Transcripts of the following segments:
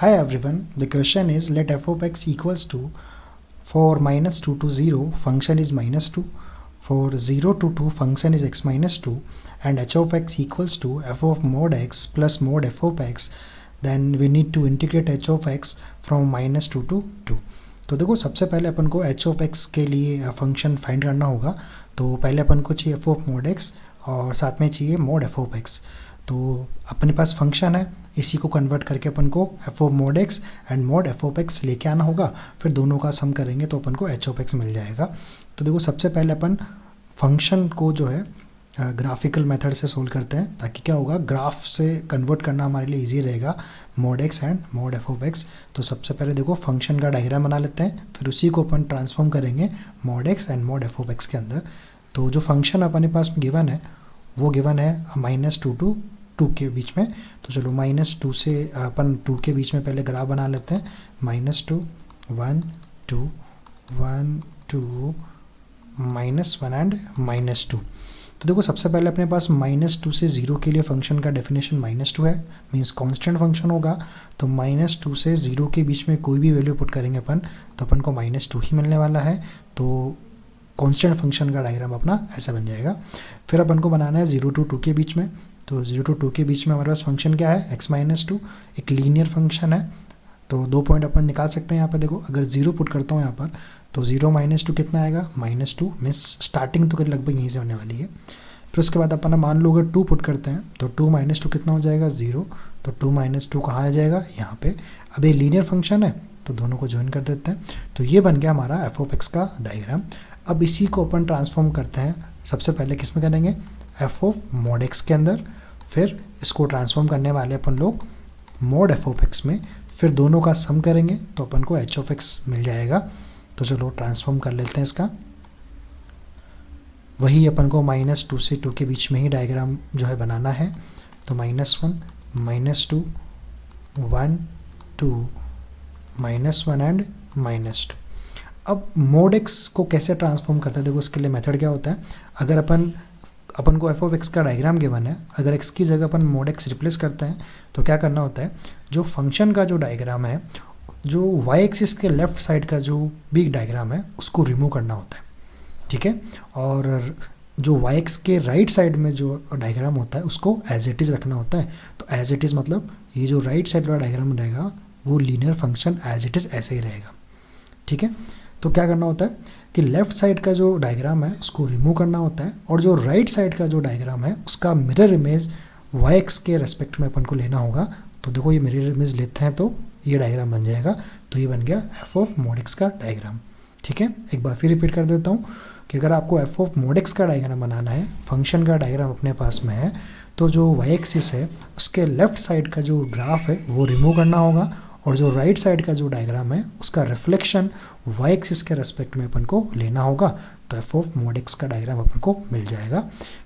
Hi everyone, the question is let f of x equals to for minus 2 to 0 function is minus 2, for 0 to 2 function is x minus 2 and h of x equals to f of mod x plus mod f of x, then we need to integrate h of x from minus 2 to 2. तो देखो सबसे पहले अपन को h of x के लिए function find करना होगा। तो पहले अपन को चाहिए f of mod x और साथ में चाहिए mod f of x। तो अपने पास फंक्शन है, इसी को कन्वर्ट करके अपन को f of mod x and mod f of x लेके आना होगा, फिर दोनों का सम करेंगे तो अपन को h of x मिल जाएगा। तो देखो सबसे पहले अपन फंक्शन को जो है ग्राफिकल मेथड से सोल्व करते हैं, ताकि क्या होगा ग्राफ से कन्वर्ट करना हमारे लिए इजी रहेगा mod x and mod f of x। तो सबसे पहले देखो फंक्शन का डायग्राम बना लेते हैं, फिर उसी को अपन ट्रांसफॉर्म करेंगे mod x and mod f of x के अंदर। तो जो फंक्शन अपने पास गिवन है वो गिवन है माइनस 2 टू 2 के बीच में। तो चलो माइनस 2 से अपन 2 के बीच में पहले ग्राफ बना लेते हैं। Minus 2 1 2 1 2 minus 1 and minus 2। तो देखो सबसे पहले अपने पास माइनस 2 से 0 के लिए फंक्शन का डेफिनेशन माइनस 2 है, मीन्स कांस्टेंट फंक्शन होगा। तो माइनस 2 से 0 के बीच में कोई भी वैल्यू पुट करेंगे अपन तो अपन को माइनस 2 ही मिलने वाला है। तो कांस्टेंट फंक्शन का डायग्राम अपना ऐसा बन जाएगा। फिर अपन को बनाना है 0 टू 2 के बीच में। तो 0 टू 2 के बीच में हमारे पास फंक्शन क्या है, x माइनस 2, एक लीनियर फंक्शन है। तो 2 पॉइंट अपन निकाल सकते हैं यहाँ पे। देखो अगर 0 पुट करता हूँ यहाँ पर तो 0 माइनस 2 कितना आएगा, माइनस 2, मीन्स स्टार्टिंग तो लगभग यहीं से होने वाली है। फिर उसके बाद अपन मान लो अगर 2 पुट करते हैं तो 2 माइनस 2 कितना हो जाएगा, 0। तो 2 माइनस 2 कहाँ आ जाएगा, यहाँ पे। अब ये लीनियर फंक्शन है तो दोनों को ज्वाइन कर देते हैं। तो ये बन गया हमारा एफ ऑफ एक्स का डायग्राम। अब इसी को अपन ट्रांसफॉर्म करते हैं, सबसे पहले किस में करेंगे, एफ ऑफ मॉड एक्स के अंदर। फिर इसको ट्रांसफॉर्म करने वाले अपन लोग मॉड एफ ऑफ एक्स में, फिर दोनों का सम करेंगे तो अपन को एच ऑफ एक्स मिल जाएगा। तो चलो ट्रांसफॉर्म कर लेते हैं इसका। वही अपन को माइनस 2 से 2 के बीच में ही डायग्राम जो है बनाना है। तो minus 1 minus 2 1 2 minus 1 and minus 2। अब मोड एक्स को कैसे ट्रांसफॉर्म करते हैं, देखो उसके लिए मेथड क्या होता है। अगर अपन को एफ ऑफ एक्स का डायग्राम गिवन है, अगर एक्स की जगह अपन मोड एक्स रिप्लेस करते हैं तो क्या करना होता है, जो फंक्शन का जो डायग्राम है, जो वाई एक्सिस के लेफ्ट साइड का जो भी डायग्राम है उसको रिमूव करना होता है, ठीक है। और जो वाई एक्स के राइट साइड में जो डायग्राम होता है उसको एज इट इज़ रखना होता है। तो एज इट इज़ मतलब ये जो राइट साइड वाला डायग्राम रहेगा वो linear function as it is ऐसे ही रहेगा, ठीक है। तो क्या करना होता है कि लेफ़्ट साइड का जो डायग्राम है उसको रिमूव करना होता है, और जो राइट साइड का जो डायग्राम है उसका मिरर इमेज वाई एक्स के रेस्पेक्ट में अपन को लेना होगा। तो देखो ये मिरर इमेज लेते हैं तो ये डायग्राम बन जाएगा। तो ये बन गया एफ ऑफ मॉड एक्स का डायग्राम, ठीक है। एक बार फिर रिपीट कर देता हूँ कि अगर आपको एफ ऑफ मॉड एक्स का डायग्राम बनाना है, फंक्शन का डायग्राम अपने पास में है, तो जो वाई एक्सिस है उसके लेफ्ट साइड का जो ग्राफ है वो रिमूव करना होगा, और जो राइट साइड का जो डायग्राम है उसका रिफ्लेक्शन वाई एक्सिस के रेस्पेक्ट में अपन को लेना होगा। तो एफ ऑफ मॉड एक्स का डायग्राम अपन को मिल जाएगा।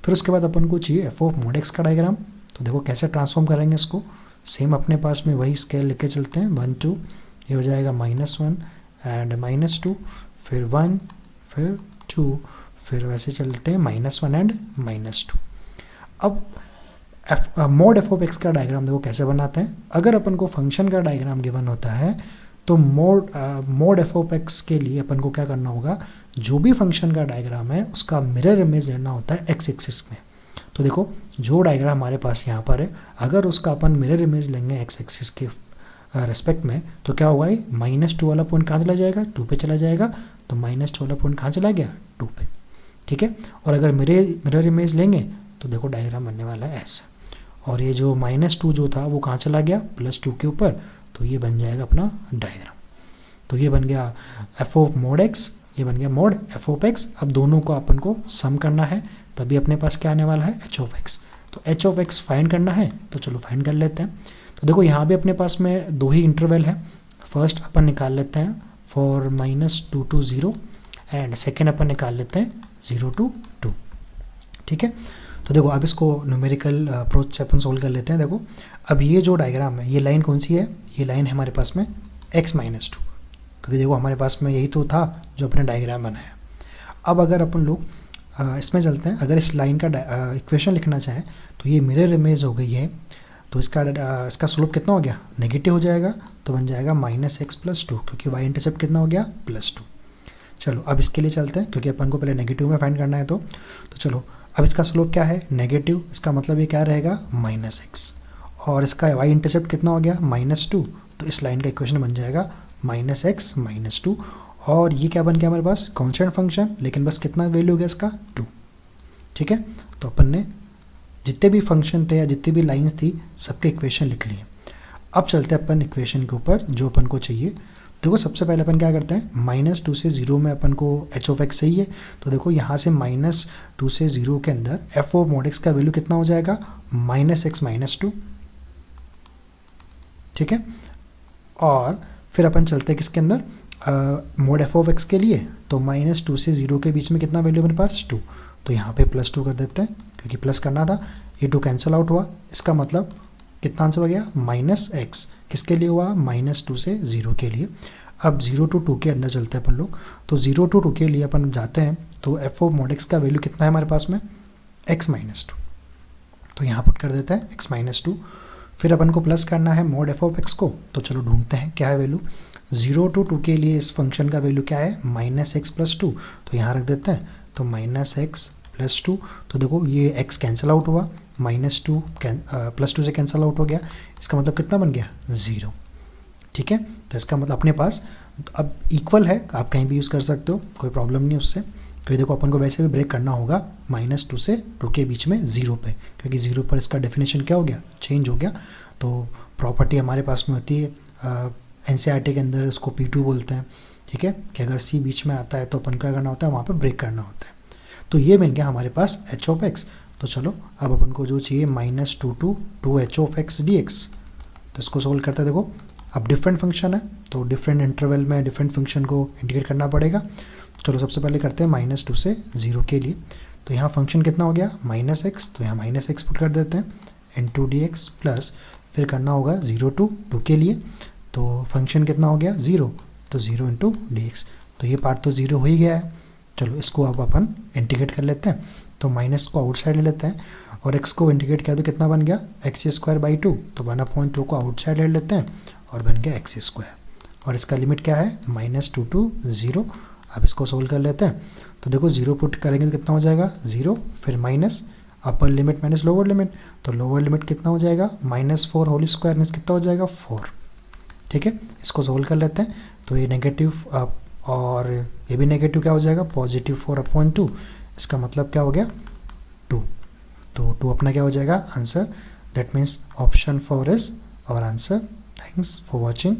फिर उसके बाद अपन को चाहिए एफ ऑफ मॉड एक्स का डायग्राम। तो देखो कैसे ट्रांसफॉर्म करेंगे इसको, सेम अपने पास में वही स्केल लेके चलते हैं। 1 2 ये हो जाएगा माइनस 1 एंड माइनस 2, फिर 1 फिर 2, फिर वैसे चलते हैं माइनस 1 एंड माइनस 2। अब मोड एफ ऑफ एक्स का डायग्राम देखो कैसे बनाते हैं। अगर अपन को फंक्शन का डायग्राम गिवन होता है तो मोड एफ ऑफ एक्स के लिए अपन को क्या करना होगा, जो भी फंक्शन का डायग्राम है उसका मिरर इमेज लेना होता है एक्स एक्सिस में। तो देखो जो डायग्राम हमारे पास यहाँ पर है, अगर उसका अपन मिरर इमेज लेंगे एक्स एक्सिस के रेस्पेक्ट में तो क्या होगा, माइनस 2 वाला पॉइंट कहाँ चला जाएगा, 2 पे चला जाएगा। तो माइनस 2 वाला पॉइंट कहाँ चला गया, 2 पे, ठीक है। और अगर मिरर इमेज लेंगे तो देखो डायग्राम बनने वाला है ऐसा। और ये जो माइनस 2 जो था वो कहाँ चला गया, प्लस 2 के ऊपर। तो ये बन जाएगा अपना डायग्राम। तो ये बन गया एफ ऑफ मॉड एक्स, ये बन गया मॉड एफ ऑफ एक्स। अब दोनों को अपन को सम करना है, तभी अपने पास क्या आने वाला है, एच ऑफ एक्स। तो एच ऑफ एक्स फाइंड करना है, तो चलो फाइंड कर लेते हैं। तो देखो यहाँ भी अपने पास में 2 ही इंटरवल है। फर्स्ट अपन निकाल लेते हैं for minus 2 to 0 and second अपन निकाल लेते हैं 0 टू 2, ठीक है। तो देखो अब इसको न्यूमेरिकल अप्रोच से अपन सोल्व कर लेते हैं। देखो अब ये जो डायग्राम है, ये लाइन कौन सी है, ये लाइन है हमारे पास में x माइनस 2, क्योंकि देखो हमारे पास में यही तो था जो अपने डायग्राम बनाया। अब अगर अपन लोग इसमें चलते हैं, अगर इस लाइन का इक्वेशन लिखना चाहें तो ये मिरर इमेज हो गई है तो इसका स्लोप कितना हो गया, नेगेटिव हो जाएगा, तो बन जाएगा -x+2, क्योंकि y इंटरसेप्ट कितना हो गया, +2। चलो अब इसके लिए चलते हैं, क्योंकि अपन को पहले नेगेटिव में फाइंड करना है। तो चलो अब इसका स्लोप क्या है, नेगेटिव, इसका मतलब ये क्या रहेगा, -x, और इसका y इंटरसेप्ट कितना हो गया, -2, तो इस लाइन का इक्वेशन बन जाएगा -x -2, और ये क्या बन गया हमारे पास, कांस्टेंट फंक्शन, लेकिन बस कितना वैल्यू हो गया इसका, 2। ठीक है, तो अपन ने जितने भी फंक्शन थे या जितनी भी लाइंस थी सबके इक्वेशन लिख लिए। अब चलते हैं अपन इक्वेशन के ऊपर जो अपन को चाहिए। देखो सबसे पहले अपन क्या करते हैं, -2 से 0 में अपन को h(x) चाहिए, तो देखो यहाँ से -2 से 0 के अंदर f(x) का वैल्यू कितना हो जाएगा, -x -2। ठीक है, और फिर अपन चलते हैं किसके अंदर, मोड f(x) के लिए, तो -2 से 0 के बीच में कितना वैल्यू मेरे पास, 2, तो यहाँ पे +2 कर देते हैं, क्योंकि प्लस करना था, ये 2 कैंसिल आउट हुआ, इसका मतलब कितना आंसर हो गया, -x, किसके लिए हुआ, -2 से 0 के लिए। अब 0 to 2 के अंदर चलते हैं अपन लोग, तो 0 to 2 के लिए अपन जाते हैं, तो f(x) का वैल्यू कितना है हमारे पास में, x -2, तो यहाँ पुट कर देते हैं x -2। फिर अपन को प्लस करना है मोड f(x) को, तो चलो ढूंढते हैं क्या है वैल्यू। 0 to 2 के लिए इस फंक्शन का वैल्यू क्या है, -x+2, तो यहाँ रख देते हैं, तो -x+2, तो देखो ये x कैंसिल आउट हुआ, -2 +2 से कैंसिल आउट हो गया, इसका मतलब कितना बन गया, 0। ठीक है, तो इसका मतलब अपने पास अब इक्वल है, आप कहीं भी यूज़ कर सकते हो, कोई प्रॉब्लम नहीं उससे। तो देखो अपन को वैसे भी ब्रेक करना होगा -2 से 2 के बीच में 0 पे, क्योंकि 0 पर इसका डेफिनेशन क्या हो गया, चेंज हो गया। तो प्रॉपर्टी हमारे पास में होती है NCERT के अंदर, उसको P2 बोलते हैं। ठीक है, कि अगर C बीच में आता है तो अपन क्या करना होता है, वहाँ पर ब्रेक करना होता है। तो ये मिल गया हमारे पास h(x). तो चलो अब अपन को जो चाहिए -2 to 2h(x) dx, तो इसको सोल्व करते हैं। देखो अब डिफरेंट फंक्शन है, तो डिफरेंट इंटरवल में डिफरेंट फंक्शन को इंटीग्रेट करना पड़ेगा। चलो सबसे पहले करते हैं -2 से 0 के लिए, तो यहाँ फंक्शन कितना हो गया, -x, तो यहाँ -x पुट कर देते हैं, into dx प्लस, फिर करना होगा 0 to 2 के लिए, तो फंक्शन कितना हो गया, 0, तो 0 into dx, तो ये पार्ट तो 0 हो ही गया है। चलो इसको अब अपन इंटीग्रेट कर लेते हैं, तो माइनस को आउटसाइड ले लेते हैं, और x को इंटीग्रेट किया तो कितना बन गया, x²/2, तो 1/2 को आउटसाइड ले लेते हैं और बन गया x², और इसका लिमिट क्या है, -2 to 0। अब इसको सोल्व कर लेते हैं, तो देखो 0 पुट करेंगे तो कितना हो जाएगा, 0, फिर minus upper limit minus lower limit, तो लोअर लिमिट कितना हो जाएगा, -4 होल स्क्वायर मीन्स कितना हो जाएगा, 4। ठीक है, इसको सोल्व कर लेते हैं, तो ये नेगेटिव और ये भी नेगेटिव क्या हो जाएगा, +4/2, इसका मतलब क्या हो गया, 2, तो 2 अपना क्या हो जाएगा answer. That means option 4 is our answer. Thanks for watching.